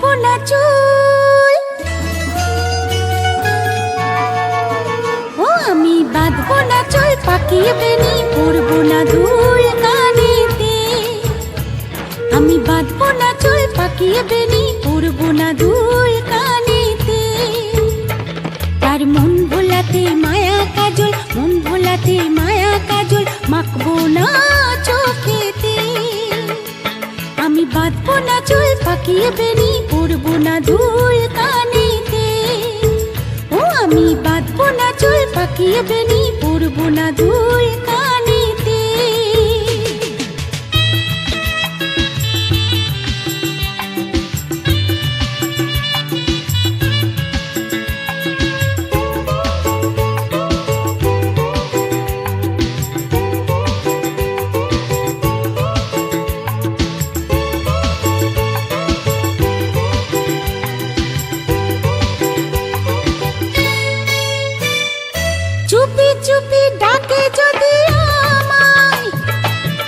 বাঁধবো না চুল, ও আমি বাঁধবো না চুল, পাকিয়ে বেনি পরবো না দুল কানেতে। আমি বাঁধবো না চুল, পাকিয়ে বেনি পরবো না দুল কানেতে। তার মন ভোলাতে মায়া কাজল, মন ভোলাতে মায়া কাজল, মাখবো না চোখেতে। আমি বাঁধবো না চুল, পাকিয়ে বেনি পরবো না দুল কানেতে। ও আমি বাঁধবো না চুল, পাকিয়ে বেনি পরবো না দুল কানেতে। চুপি চুপি ডাকে যদি আমায়,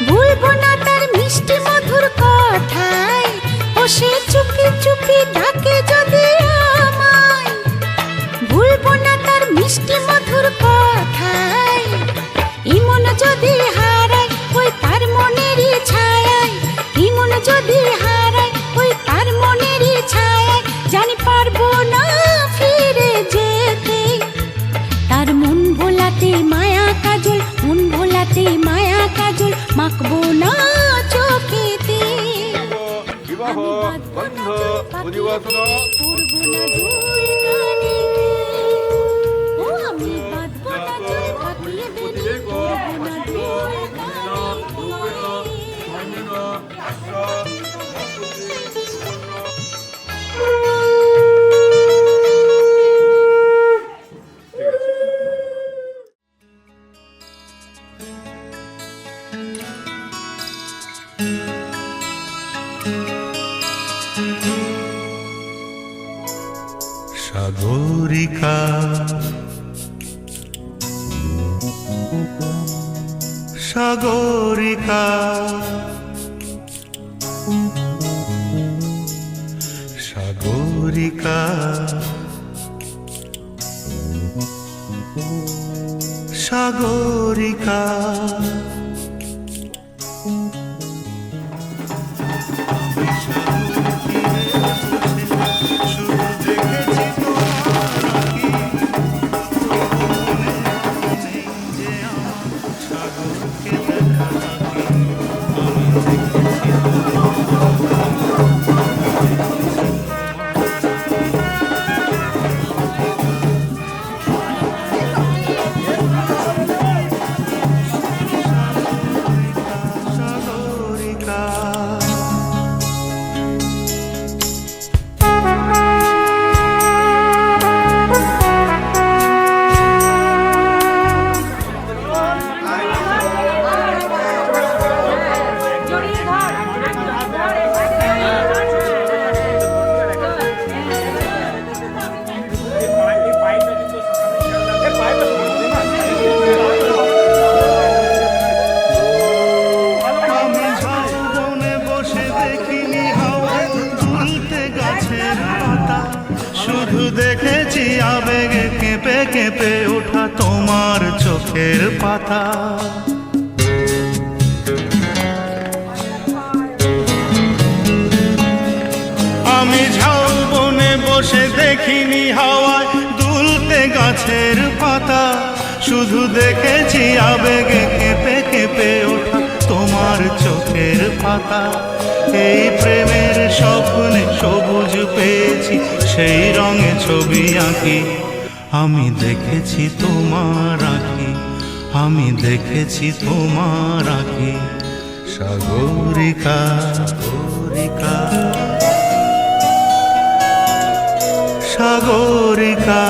ভুলবো না তার মিষ্টি মধুর কথায়। ও সে চুপি চুপি ডাকে যদি আমায়, ভুলবো না তার মিষ্টি মধুর কথায়। ইমন যদি হারায় ওই তার মনেরই ছায়ায়, ইমন যদি হারায় ওই তার মনেরই ছায়ায়, জানি পারবো না ফিরে যেতে। তার মন ভোলাতে মায়া কাজল, মন ভোলাতে মায়া কাজল, মাখবো না চোখেতে। বিবাহ বন্ধ পরিবর্তন পরবো না দুল কানেতে। ও আমি বাঁধবো না চুল, পাকিয়ে বেনি পরবো না দুল সাগরিকা সাগরিকা সাগরিকা সাগরিকা। দেখেছি আবেগে কেঁপে কেঁপে ওঠা তোমার চোখের পাতা। আমি ঝাউবনে বসে দেখিনি হাওয়ায় দুলতে গাছের পাতা, শুধু দেখেছি আবেগে কেঁপে কেঁপে ওঠা তোমার চোখের পাতা। এই প্রেমের স্বপ্নে সবুজ পেয়েছি, সেই রঙে ছবি আঁকি। আমি দেখেছি তোমার আঁকি, আমি দেখেছি তোমার আঁকি। সাগরিকা সাগরিকা সাগরিকা।